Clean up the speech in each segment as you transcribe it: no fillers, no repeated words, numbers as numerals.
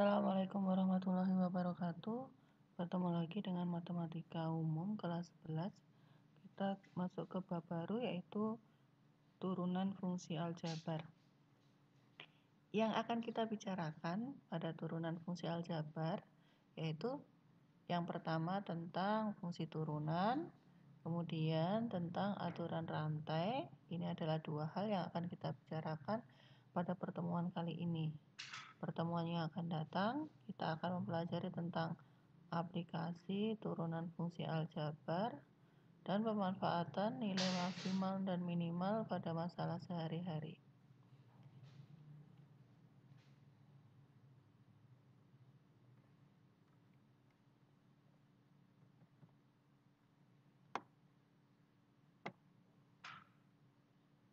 Assalamualaikum warahmatullahi wabarakatuh. Bertemu lagi dengan matematika umum kelas 11. Kita masuk ke bab baru, yaitu turunan fungsi aljabar. Yang akan kita bicarakan pada turunan fungsi aljabar yaitu yang pertama tentang fungsi turunan, kemudian tentang aturan rantai. Ini adalah dua hal yang akan kita bicarakan pada pertemuan kali ini. Pertemuan yang akan datang, kita akan mempelajari tentang aplikasi turunan fungsi aljabar dan pemanfaatan nilai maksimal dan minimal pada masalah sehari-hari.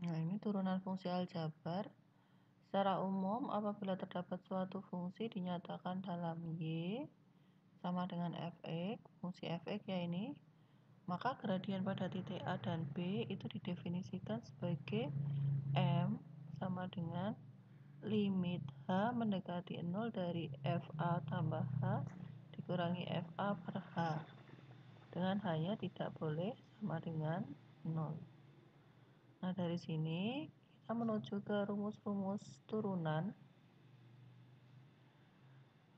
Nah, ini turunan fungsi aljabar. Secara umum, apabila terdapat suatu fungsi dinyatakan dalam Y sama dengan fx, fungsi fx ya ini, maka gradian pada titik A dan B itu didefinisikan sebagai M sama dengan limit H mendekati 0 dari FA tambah H dikurangi FA per H, dengan hanya tidak boleh sama dengan 0. Nah, dari sini kita menuju ke rumus-rumus turunan.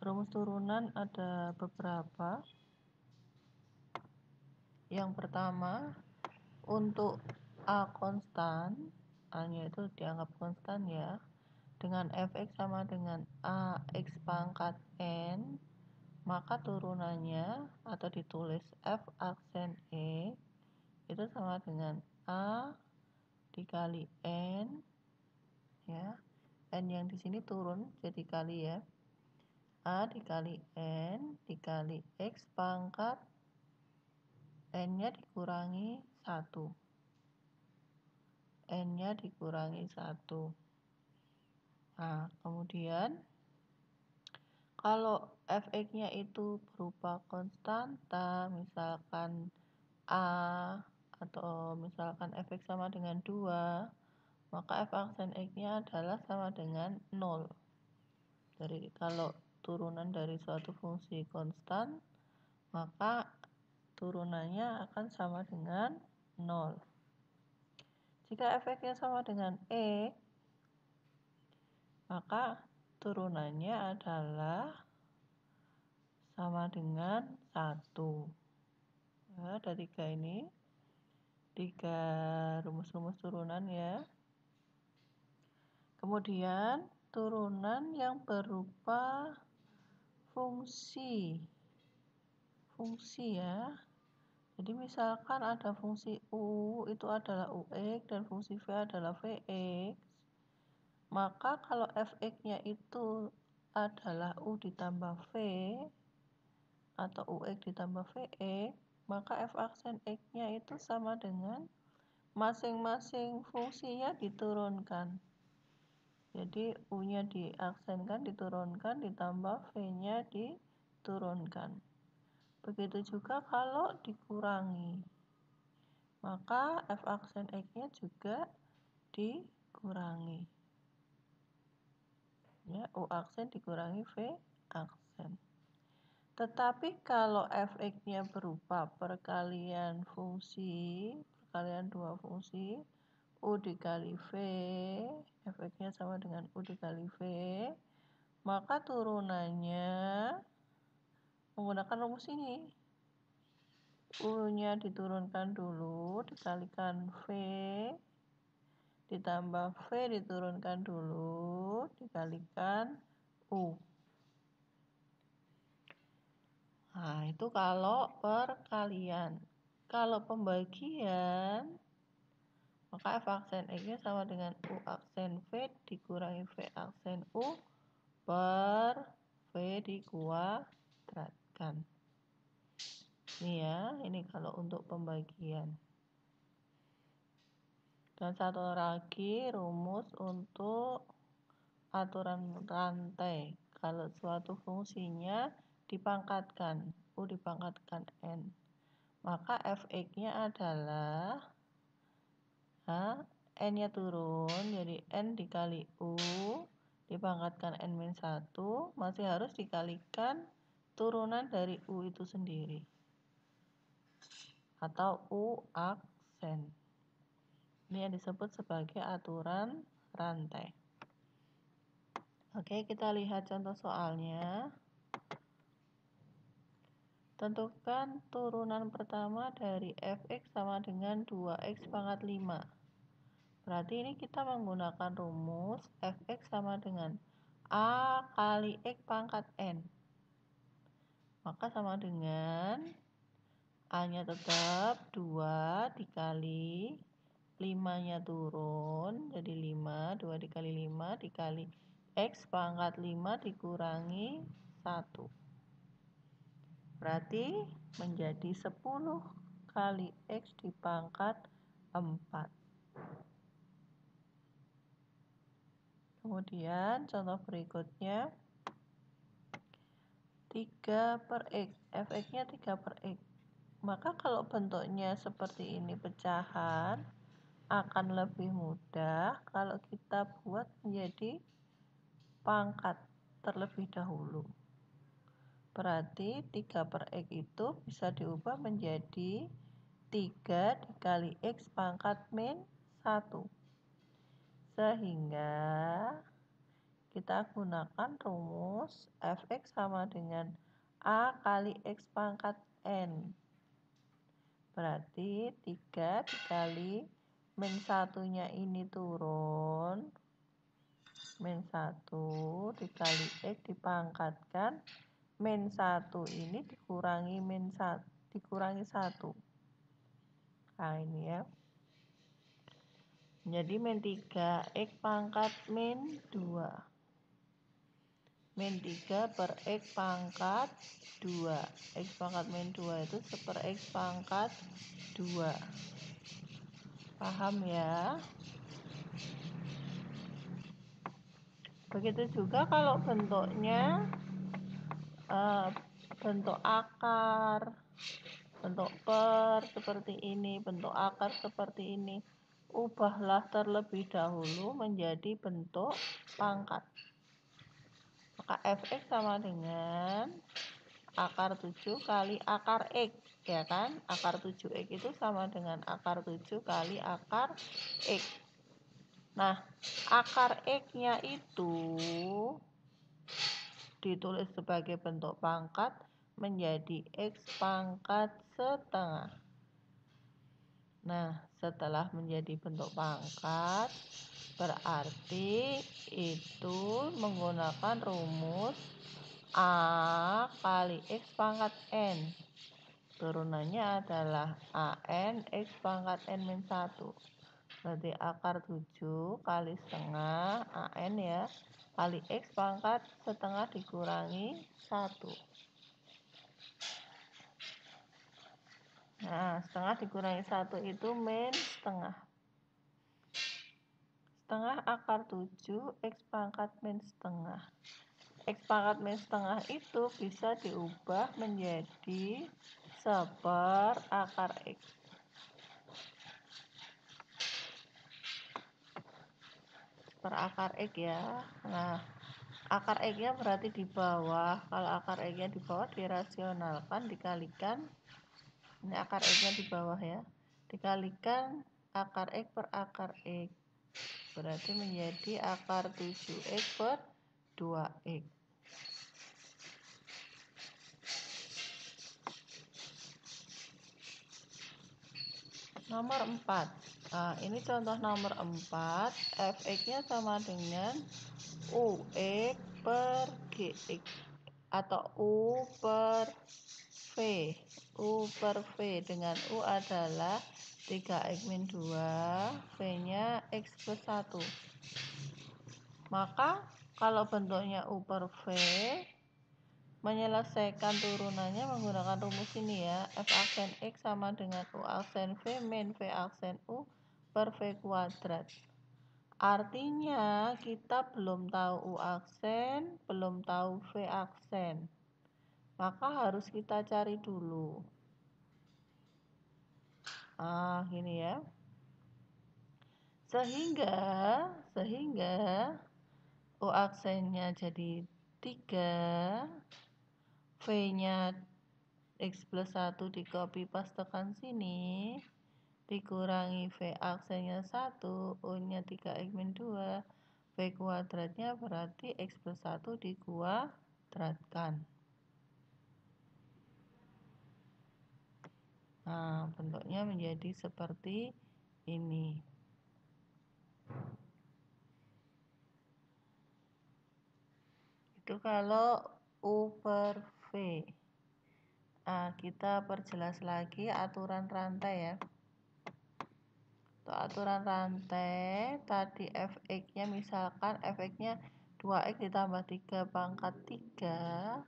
Rumus turunan ada beberapa. Yang pertama, untuk A konstan, A-nya itu dianggap konstan ya, dengan fx sama dengan ax pangkat n, maka turunannya atau ditulis f aksen e itu sama dengan a dikali n ya. N yang di sini turun jadi kali ya. A dikali n dikali x pangkat n-nya dikurangi 1. N-nya dikurangi 1. Nah, kemudian kalau fx-nya itu berupa konstanta, misalkan A atau misalkan fx sama dengan 2, maka f aksen x-nya adalah sama dengan 0. Jadi kalau turunan dari suatu fungsi konstan, maka turunannya akan sama dengan 0. Jika fx-nya sama dengan x, maka turunannya adalah sama dengan 1. Ya, ada 3 ini. 3 rumus-rumus turunan ya. Kemudian turunan yang berupa fungsi ya. Jadi misalkan ada fungsi u itu adalah ux dan fungsi v adalah vx, maka kalau fx-nya itu adalah u ditambah v atau ux ditambah vx, maka f aksen x-nya itu sama dengan masing-masing fungsinya diturunkan. Jadi u-nya diaksenkan, diturunkan, ditambah v-nya diturunkan. Begitu juga kalau dikurangi, maka f aksen x-nya juga dikurangi. Ya, u aksen dikurangi v aksen. Tetapi kalau fx-nya berupa perkalian dua fungsi, u dikali v, fx-nya sama dengan u dikali v, maka turunannya menggunakan rumus ini. U-nya diturunkan dulu, dikalikan v, ditambah v diturunkan dulu, dikalikan u. Nah, itu kalau perkalian. Kalau pembagian, maka f aksen x-nya sama dengan u aksen v dikurangi v aksen u per v dikuadratkan. Ini ya, ini kalau untuk pembagian. Dan satu lagi rumus untuk aturan rantai. Kalau suatu fungsinya dipangkatkan, u dipangkatkan n, maka fx-nya adalah n-nya turun, jadi n dikali u dipangkatkan N-1 masih harus dikalikan turunan dari U itu sendiri atau U aksen. Ini yang disebut sebagai aturan rantai. Oke, kita lihat contoh soalnya. Tentukan turunan pertama dari fx sama dengan 2x pangkat 5. Berarti ini kita menggunakan rumus fx sama dengan a kali x pangkat n. Maka sama dengan a-nya tetap 2 dikali 5-nya turun, jadi 5, 2 dikali 5 dikali x pangkat 5 dikurangi 1. Berarti menjadi 10 kali X dipangkat 4. Kemudian contoh berikutnya 3 per X. Fx-nya 3 per X. Maka kalau bentuknya seperti ini pecahan akan lebih mudah kalau kita buat menjadi pangkat terlebih dahulu. Berarti 3 per X itu bisa diubah menjadi 3 dikali X pangkat min 1. Sehingga kita gunakan rumus fx sama dengan a kali X pangkat n. Berarti 3 dikali min 1-nya ini turun. Min 1 dikali X dipangkatkan min 1 ini dikurangi min 1 dikurangi 1. Nah, ini ya. Jadi min 3 X pangkat min 2. Min 3 per X pangkat 2. X pangkat min 2 itu per X pangkat 2. Paham ya? Begitu juga kalau bentuknya bentuk akar, bentuk per seperti ini, bentuk akar seperti ini. Ubahlah terlebih dahulu menjadi bentuk pangkat. Maka fx sama dengan akar 7 kali akar x, ya kan? Akar 7x itu sama dengan akar 7 kali akar x. Nah, akar x-nya itu ditulis sebagai bentuk pangkat menjadi x pangkat setengah. Nah, setelah menjadi bentuk pangkat, berarti itu menggunakan rumus a kali X pangkat n. Turunannya adalah an X pangkat n min 1. Berarti akar 7 kali setengah an ya, kali X pangkat setengah dikurangi 1. Nah, setengah dikurangi 1 itu min setengah. Setengah akar 7 X pangkat min setengah. X pangkat min setengah itu bisa diubah menjadi 1/4 akar X. Per akar X ya. Nah, akar X-nya berarti di bawah. Kalau akar X-nya di bawah dirasionalkan, dikalikan. Ini akar X-nya di bawah ya. Dikalikan akar X per akar X. Berarti menjadi akar 7X per 2X. Nomor 4. Nah, ini contoh nomor 4. Fx-nya sama dengan Ux per Gx atau U per V. U per V dengan U adalah 3x min 2, V-nya x plus 1. Maka kalau bentuknya U per V, menyelesaikan turunannya menggunakan rumus ini ya. F aksen X sama dengan U aksen V min V aksen U per V kuadrat. Artinya kita belum tahu U aksen, belum tahu V aksen. Maka harus kita cari dulu. Ah, gini ya. Sehingga U aksennya jadi 3, V-nya X plus 1 di copy pastekan sini, dikurangi V aksennya 1, U-nya 3X min 2, V kuadratnya berarti X plus 1 dikuadratkan. Nah, bentuknya menjadi seperti ini. Itu kalau U per V. Nah, kita perjelas lagi aturan rantai ya. Untuk aturan rantai, tadi Fx-nya misalkan Fx-nya 2x ditambah 3 pangkat 3,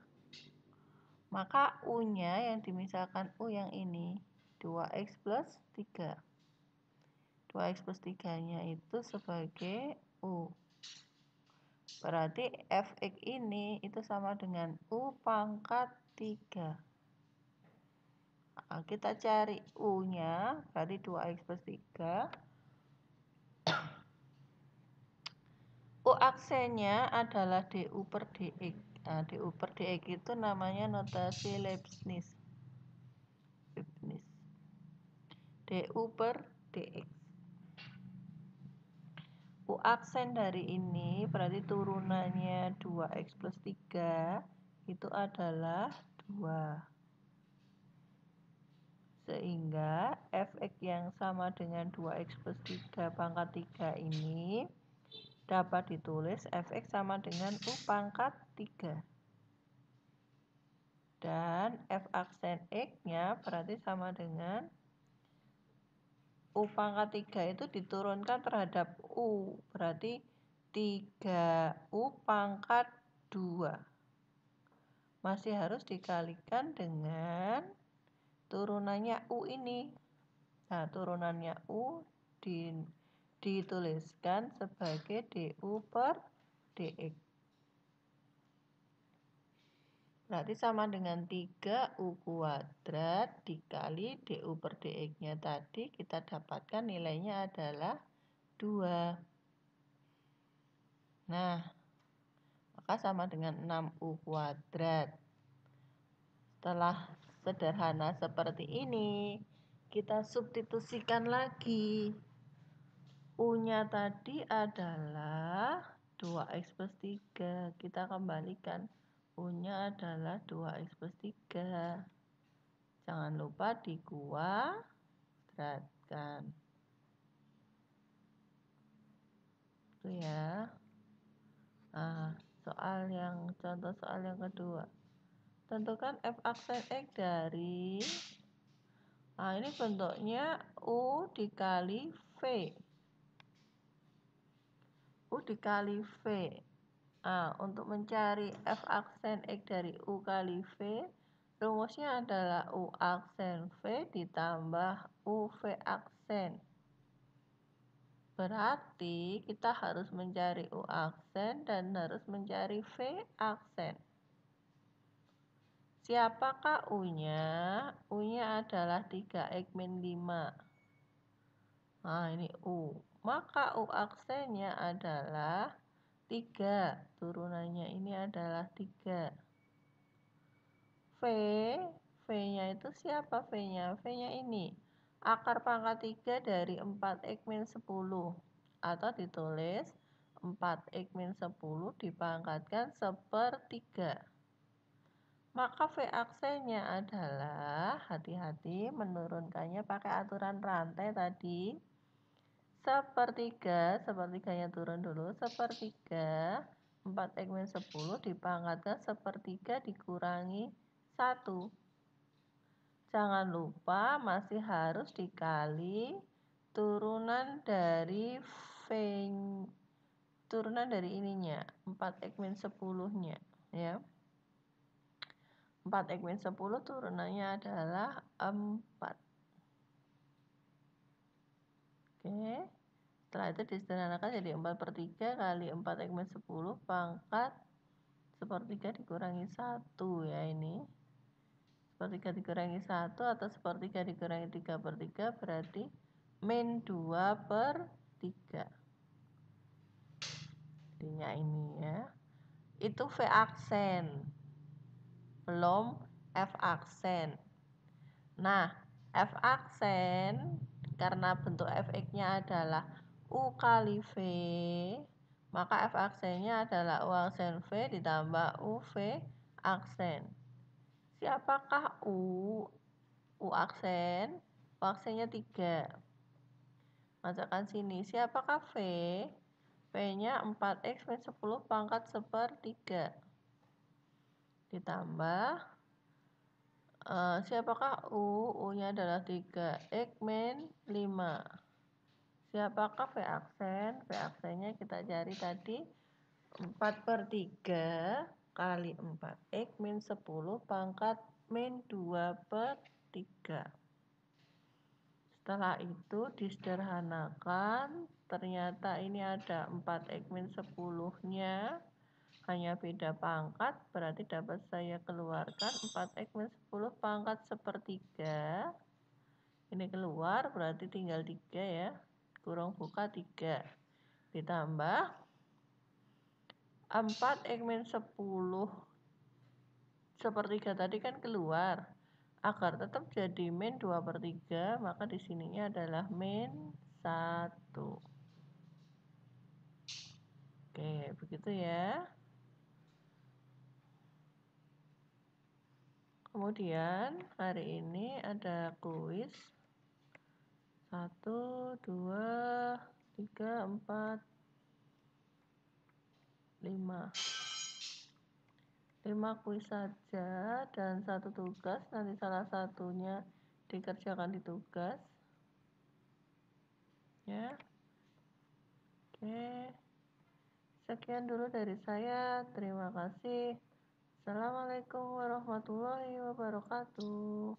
maka U-nya yang dimisalkan U yang ini 2x plus 3. 2x plus 3-nya itu sebagai U. Berarti Fx ini itu sama dengan U pangkat 3. Nah, kita cari U-nya, berarti 2x plus 3. U aksennya adalah du per dx. Nah, du per dx itu namanya notasi Leibniz. Du per dx. U aksen dari ini berarti turunannya 2x plus 3 itu adalah 2. Sehingga Fx yang sama dengan 2x plus 3 pangkat 3 ini dapat ditulis Fx sama dengan U pangkat 3. Dan F aksen X-nya berarti sama dengan U pangkat 3 itu diturunkan terhadap U. Berarti 3U pangkat 2. Masih harus dikalikan dengan turunannya U ini. Nah, turunannya U dituliskan sebagai du per dx. Berarti sama dengan 3U kuadrat dikali du per dx-nya tadi kita dapatkan nilainya adalah 2. Nah, maka sama dengan 6U kuadrat. Setelah sederhana seperti ini, kita substitusikan lagi. U-nya tadi adalah 2x plus 3. Kita kembalikan. U-nya adalah 2x plus 3. Jangan lupa dikuadratkan. Itu ya. Nah, contoh soal yang kedua. Tentukan F aksen X dari, nah ini bentuknya U dikali V. U dikali V. Nah, untuk mencari F aksen X dari U kali V, rumusnya adalah U aksen V ditambah UV aksen. Berarti kita harus mencari U aksen dan harus mencari V aksen. Siapakah U-nya? U-nya adalah 3x min 5. Nah, ini U. Maka U aksennya adalah 3. Turunannya ini adalah 3. V-nya itu siapa V-nya? V-nya ini. Akar pangkat 3 dari 4x min 10. Atau ditulis 4x min 10 dipangkatkan sepertiga. Maka V aksennya adalah, hati-hati menurunkannya pakai aturan rantai tadi. Sepertiganya turun dulu. Sepertiga 4x min 10 dipangkatkan sepertiga dikurangi 1. Jangan lupa masih harus dikali turunan dari ininya 4x min 10-nya ya. 4x min 10 turunannya adalah 4. Oke. Setelah itu disederhanakan jadi 4/3 kali 4x min 10 pangkat sepertiga dikurangi 1 ya ini. Sepertiga dikurangi 1 atau sepertiga dikurangi 3/3 berarti min 2/3. jadinya ini ya. Itu V aksen, belum F aksen. Nah, F aksen karena bentuk fx-nya adalah U kali V, maka F aksennya adalah U aksen V ditambah U V aksen. Siapakah U? U aksen? U aksennya 3. Masukkan sini. Siapakah V? V-nya 4x min 10 pangkat 1/3. Ditambah siapakah U? U-nya adalah 3x min 5. Siapakah V aksen? V aksennya kita cari tadi 4/3 kali 4x min 10 pangkat min 2/3. Setelah itu disederhanakan, ternyata ini ada 4x min 10-nya. Hanya beda pangkat, berarti dapat saya keluarkan 4x min 10 pangkat 1/3. Ini keluar, berarti tinggal 3 ya. Kurung buka 3. Ditambah 4x min 10 1/3 tadi kan keluar. Agar tetap jadi min 2/3, maka di sininya adalah min 1. Oke, begitu ya. Kemudian hari ini ada kuis 1, 2, 3, 4, 5. 5 kuis saja dan 1 tugas. Nanti salah satunya dikerjakan di tugas. Ya. Oke. Sekian dulu dari saya. Terima kasih. Assalamualaikum warahmatullahi wabarakatuh.